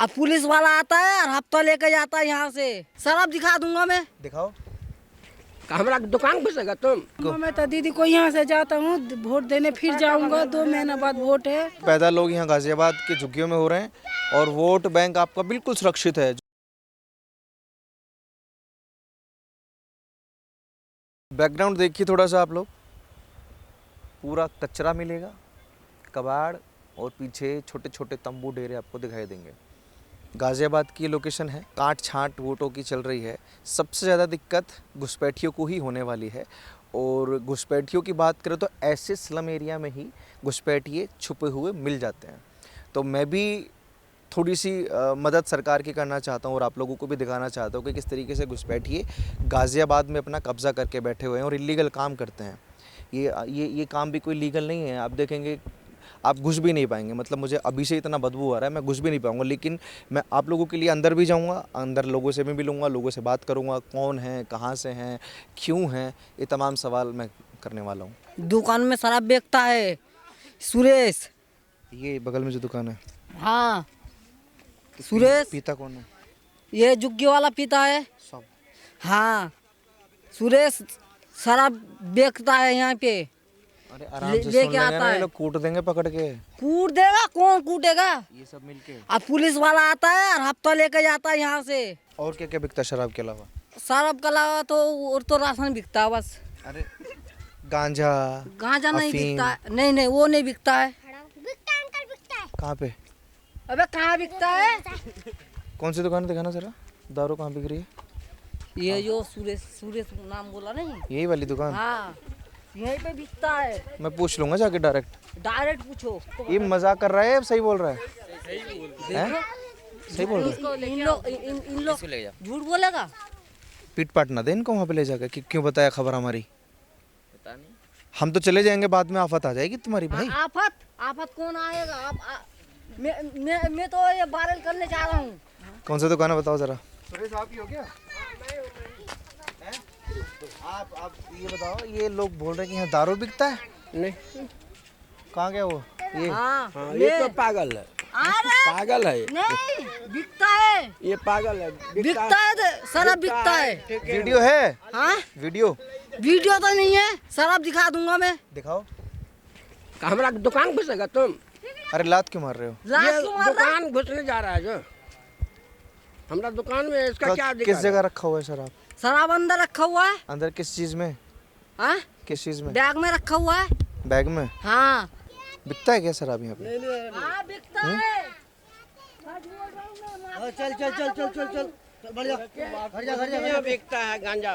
अब पुलिस वाला आता है और हफ्ता लेके जाता है यहाँ से। सर अब दिखा दूंगा मैं। दिखाओ। हमारा दुकान घुसेगा तुम? मैं तो दीदी को यहाँ से जाता हूँ वोट देने, फिर जाऊंगा। 2 महीना बाद वोट है। पैदा लोग यहाँ गाजियाबाद के झुग्गियों में हो रहे हैं और वोट बैंक आपका बिल्कुल सुरक्षित है। बैकग्राउंड देखिए थोड़ा सा आप लोग, पूरा कचरा मिलेगा, कबाड़ और पीछे छोटे छोटे तंबू डेरे आपको दिखाई देंगे। गाज़ियाबाद की लोकेशन है, काट छांट वोटों की चल रही है। सबसे ज़्यादा दिक्कत घुसपैठियों को ही होने वाली है। और घुसपैठियों की बात करें तो ऐसे स्लम एरिया में ही घुसपैठिए छुपे हुए मिल जाते हैं। तो मैं भी थोड़ी सी मदद सरकार की करना चाहता हूँ और आप लोगों को भी दिखाना चाहता हूँ कि किस तरीके से घुसपैठिए गाज़ियाबाद में अपना कब्ज़ा करके बैठे हुए हैं और इलीगल काम करते हैं। ये काम भी कोई लीगल नहीं है। आप देखेंगे आप घुस भी नहीं पाएंगे। मतलब मुझे अभी से इतना बदबू आ रहा है, मैं घुस भी नहीं पाऊंगा। लेकिन मैं आप लोगों के लिए अंदर भी जाऊंगा, अंदर लोगों से भी मिलूंगा, लोगों से बात करूंगा, कौन है, कहाँ से हैं, क्यों हैं, ये तमाम सवाल मैं करने वाला हूँ। दुकान में शराब बेचता है सुरेश। ये बगल में जो दुकान है, हाँ सुरेश। पीता कौन है? ये जुग्गी वाला पीता है सब। हाँ सुरेश शराब बेचता है यहाँ पे। अरे आराम से सुन लेके लेंगे आता ना, ये है। लोग कूट देंगे पकड़ के। कूट देगा? कौन कूटेगा? ये सब मिलके। अब पुलिस वाला आता है और हफ्ता लेके जाता है यहाँ से। और क्या क्या बिकता है शराब के अलावा? शराब के अलावा तो और तो राशन बिकता है बस। अरे गांजा, गांजा नहीं अफीम। बिकता है। नहीं नहीं वो नहीं बिकता है। कहाँ पे? अबे कहाँ बिकता है? कौन सी दुकान है, दिखाना जरा। दारू कहाँ बिक रही है? ये जो सुरेश सुरेश नाम बोला नहीं, यही वाली दुकान? हाँ यहीं पे बिकता है। मैं पूछ लूंगा जाके डायरेक्ट। डायरेक्ट पूछो। ये मजाक कर रहा है या सही बोल रहा है? देखो सही बोल रहा है। इन लोग झूठ बोलेगा। पीट पाट ना दे इनको वहाँ पे ले जाकर कि क्यों बताया खबर हमारी। हम तो चले जाएंगे, बाद में आफत आ जाएगी तुम्हारी भाई। आफत? आफत कौन आएगा? मैं तो ये वायरल करने जा रहा हूँ। कौन सा दुकान है बताओ जरा। सुरेश आप ही हो क्या? आप ये बताओ, ये लोग बोल रहे हैं कि यहाँ दारू बिकता है। नहीं। कहाँ गया वो? ये हाँ ये तो पागल है। अरे पागल है। नहीं बिकता है। ये पागल है। बिकता है तो शराब बिकता है। वीडियो है? हाँ वीडियो वीडियो तो नहीं है, शराब दिखा दूंगा मैं। दिखाओ। हमारा दुकान घुसेगा तुम? अरे लात क्यों मार रहे हो? लात ये क्यों मार रहा है? दुकान घुसने जा रहा है जो हमारा दुकान में, इसका क्या किस जगह रखा हुआ है शराब? शराब अंदर रखा हुआ है। अंदर किस चीज में? हाँ किस चीज में? बैग में रखा हुआ है। बैग में? हाँ बिकता है क्या शराब यहाँ पे? हाँ बिकता है। चल चल चल चल चल चल बढ़ जा, घर जा घर जा। ये बिकता है गांजा।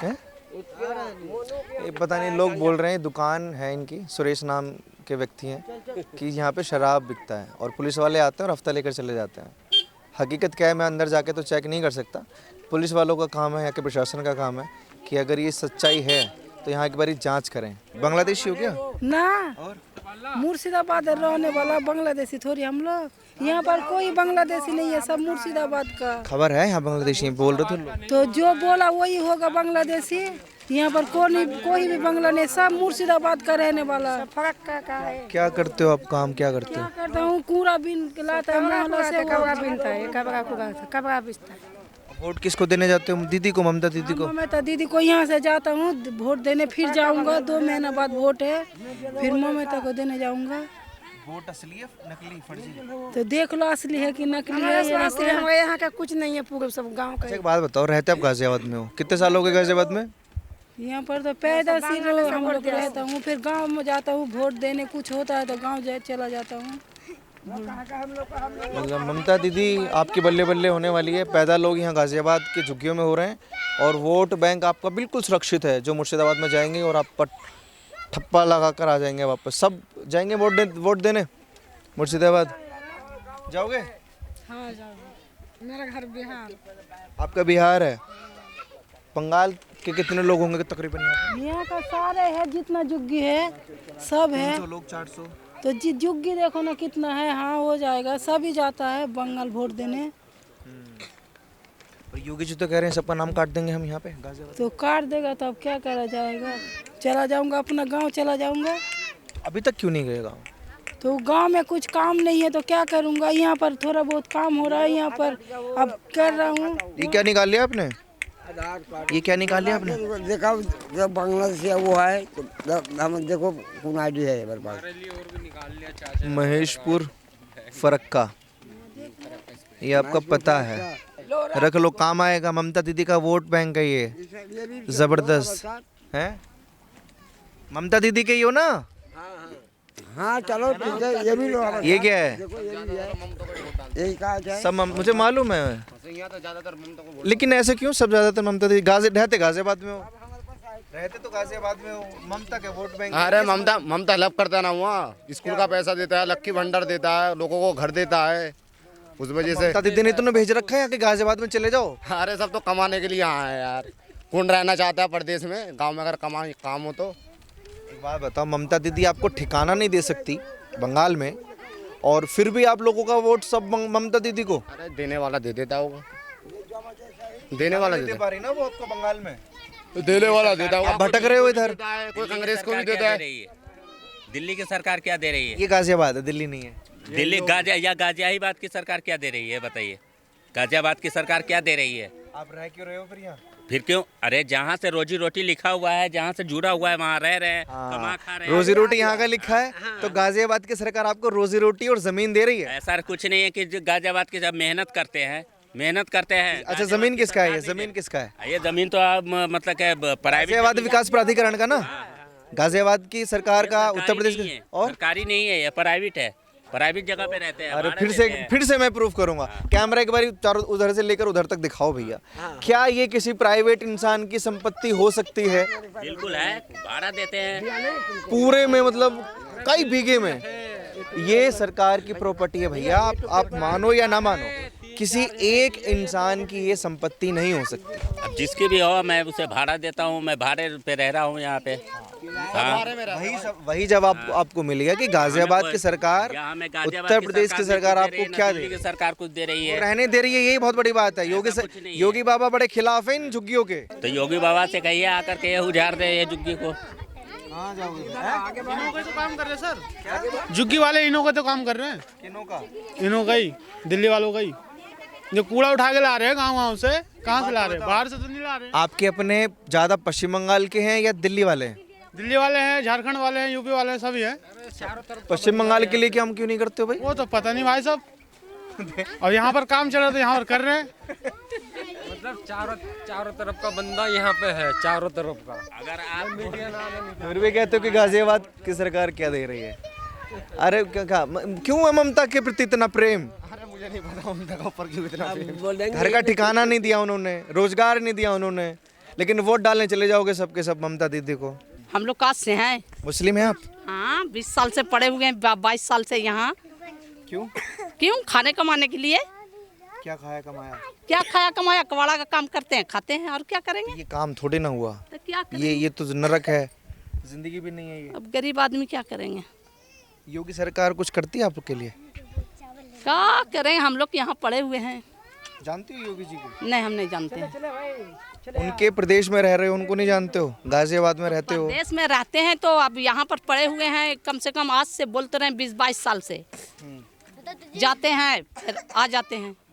हैं? ये पता नहीं, लोग बोल रहे हैं दुकान है इनकी, सुरेश नाम के व्यक्ति हैं, कि यहाँ पे शराब बिकता है और पुलिस वाले आते हैं और हफ्ता लेकर चले जाते हैं। हकीकत क्या है मैं अंदर जाके तो चेक नहीं कर सकता। पुलिस वालों का काम है, यहाँ के प्रशासन का काम है कि अगर ये सच्चाई है तो यहाँ एक बारी जांच करें। बांग्लादेशी हो क्या? ना मुर्शिदाबाद रहने वाला बांग्लादेशी थोड़ी हम लोग। यहाँ पर कोई बांग्लादेशी नहीं है, सब मुर्शिदाबाद का। खबर है यहाँ बांग्लादेशी बोल रहे थे लोग। तो जो बोला वही होगा बांग्लादेशी। यहाँ पर कोई भी बांग्ला नहीं, सब मुर्शिदाबाद का रहने वाला। फर्क का है। क्या करते हो आप काम, क्या करते हो? करता हूँ कूड़ा बीन के लाता है, मोहल्ला से कपड़ा बीनता है, कपड़ा बेचता है। वोट किसको देने जाते हो? दीदी को, ममता दीदी को? मैं तो दीदी को यहाँ से जाता हूँ वोट देने, फिर जाऊंगा। 2 महीना बाद वोट है, फिर ममता को देने जाऊंगा। वोट असली है नकली फर्जी? तो देख लो असली है कि नकली है। यहाँ का कुछ नहीं है, पूरे सब गाँव का। एक बात बताओ, रहते आप गाजियाबाद में हो, कितने साल हो गए गाजियाबाद में? यहाँ पर तो पैदा से हम लोग रहता हूँ, फिर गांव में जाता हूँ वोट देने। कुछ होता है तो गांव चला जाता हूँ। मतलब ममता दीदी आपकी बल्ले बल्ले होने वाली है। पैदा लोग यहाँ गाजियाबाद के झुग्गियों में हो रहे हैं और वोट बैंक आपका बिल्कुल सुरक्षित है। जो मुर्शिदाबाद में जाएंगे और आप पर ठप्पा लगा कर आ जाएंगे वापस। सब जाएंगे वोट देने मुर्शिदाबाद। जाओगे? हाँ जाओगे। मेरा घर बिहार। आपका बिहार है? बंगाल के कितने लोग होंगे तकरीबन यहाँ का सारे है, जितना जुग्गी है सब है। 300 लोग, 400? तो जुग्गी देखो ना कितना है। हाँ हो जाएगा, सभी जाता है बंगाल वोट देने। और योगी जी तो कह रहे हैं सबका नाम काट देंगे हम यहाँ पे गाजियाबाद। तो काट देगा तो अब क्या करा जाएगा। चला जाऊंगा, अपना गांव चला जाऊंगा। अभी तक क्यों नहीं गए गाँव? तो गांव में कुछ काम नहीं है तो क्या करूंगा। यहाँ पर थोड़ा बहुत काम हो रहा है, यहाँ पर अब कर रहा हूँ। ये क्या निकाल लिया आपने? ये क्या निकाल लिया आपने? देखा जब बांग्लादेश से वो है तो हम देखो कौन आईडी है मेरे पास। महेशपुर फरक्का, ये आपका पता है, रख लो, काम आएगा। ममता दीदी का वोट बैंक है ये, जबरदस्त है। ममता दीदी के ही हो ना? हाँ चलो ठीक है, ये भी लो। ये क्या है? देखो ये भी है, यही कहा जाए। सब मुझे मालूम है, लेकिन ऐसे क्यों सब ज्यादातर ममता दीदी? रहते गाजियाबाद में हो, रहते तो गाजियाबाद में हो, ममता के वोट बैंक। अरे ममता हेल्प करता है ना, वहाँ स्कूल का पैसा देता है, लक्की भंडार देता है, लोगों को घर देता है, उस वजह से। ममता दीदी ने तो भेज रखा है यहाँ के गाजियाबाद में चले जाओ। अरे सब तो कमाने के लिए यहाँ है यार, कौन रहना चाहता है प्रदेश में? गांव में अगर काम हो तो। एक बात बताओ, ममता दीदी आपको ठिकाना नहीं दे सकती बंगाल में, और फिर भी आप लोगों का वोट सब ममता दीदी को। अरे देने वाला दे देता होगा, देने वाला दे पा रही ना वो आपको बंगाल में, देने वाला देता होगा। आप भटक रहे हो इधर। कोई कांग्रेस को भी देता है। दिल्ली की सरकार क्या दे रही है? ये गाजियाबाद है, दिल्ली नहीं है। दिल्ली गाजियाबाद की सरकार क्या दे रही है बताइए? गाजियाबाद की सरकार क्या दे रही है? आप रह क्यों रहे हो फिर यहाँ? फिर क्यों? अरे जहाँ से रोजी रोटी लिखा हुआ है, जहाँ से जुड़ा हुआ है, वहाँ रह रहे हैं, कमा खा रहे हैं। रोजी रोटी यहाँ का लिखा है, तो गाजियाबाद की सरकार आपको रोजी रोटी और जमीन दे रही है। ऐसा कुछ नहीं है कि जो गाजियाबाद के जब मेहनत करते हैं। अच्छा, जमीन किसका है? ये जमीन किसका है? ये जमीन तो आप मतलब क्या प्राइवेट? गाजियाबाद विकास प्राधिकरण का ना, गाजियाबाद की सरकार का, उत्तर प्रदेश नहीं है, का। और सरकारी नहीं है, ये प्राइवेट है, प्राइवेट जगह पे रहते हैं। अरे भाड़े देते हैं। फिर से मैं प्रूफ करूंगा। कैमरा एक बार चारों उधर से लेकर उधर तक दिखाओ भैया। क्या ये किसी प्राइवेट इंसान की संपत्ति हो सकती है? बिल्कुल है, भाड़ा देते हैं पूरे में, मतलब कई बीघे में। ये सरकार की प्रॉपर्टी है भैया, आप मानो या ना मानो, किसी एक इंसान की ये संपत्ति नहीं हो सकती। अब जिसकी भी हो, मैं उसे भाड़ा देता हूँ, मैं भाड़े पे रह रहा हूँ यहाँ पे। हाँ। वही जवाब आपको मिलेगा कि गाजियाबाद की सरकार, उत्तर प्रदेश की सरकार आपको क्या दे रही है? सरकार कुछ दे रही है, रहने दे रही है, यही बहुत बड़ी बात है। योगी बाबा बड़े खिलाफ है इन झुग्गियों के। तो योगी बाबा से कहिए आकर के ये उजाड़ दे ये झुग्गी को। इन्हों का तो काम कर रहे हैं सर, झुग्गी वाले इन्हों का तो काम कर रहे हैं। इन्हों का ही, दिल्ली वालों का ही, जो कूड़ा उठा के ला रहे हैं गाँव से। कहाँ से ला रहे हैं? बाहर से तो नहीं ला रहे। आपके अपने ज्यादा पश्चिम बंगाल के हैं या दिल्ली वाले हैं? दिल्ली वाले हैं, झारखंड वाले हैं, यूपी वाले हैं, सभी है। पश्चिम बंगाल के लिए क्या हम क्यों नहीं करते हो भाई? वो तो पता नहीं भाई साहब, और यहाँ पर काम चल रहा था, यहाँ पर कर रहे हैं। मतलब चारों तरफ का बंदा यहाँ पे है, चारों तरफ का। अगर आप फिर भी कहते हो कि गाजियाबाद की सरकार क्या दे रही है? अरे क्यों है ममता के प्रति इतना प्रेम? अरे मुझे नहीं पता ममता का ऊपर क्यों इतना प्रेम। घर का ठिकाना नहीं दिया उन्होंने, रोजगार नहीं दिया उन्होंने, लेकिन वोट डालने चले जाओगे सबके सब ममता दीदी को। हम लोग कास्ट से हैं। मुस्लिम हैं आप? हाँ, 20 साल से पढ़े हुए हैं, 22 साल से यहाँ। क्यों? खाने कमाने के लिए। क्या खाया कमाया? क्या खाया कमाया? कबाड़ा का काम करते हैं, खाते हैं, और क्या करेंगे? ये काम थोड़ी ना हुआ, तो क्या करेंगे? ये तो नरक है, जिंदगी भी नहीं है ये। अब गरीब आदमी क्या करेंगे? योगी सरकार कुछ करती है आपके लिए? क्या करें, हम लोग यहाँ पढ़े हुए हैं। जानती हो योगी जी को? नहीं, हम नहीं जानते हैं। उनके प्रदेश में रह रहे हो, उनको नहीं जानते हो? गाजियाबाद में रहते हो? प्रदेश में रहते हैं तो अब यहाँ पर पढ़े हुए हैं, कम से कम आज से बोलते रहे 20-22 साल से। जाते हैं फिर आ जाते हैं।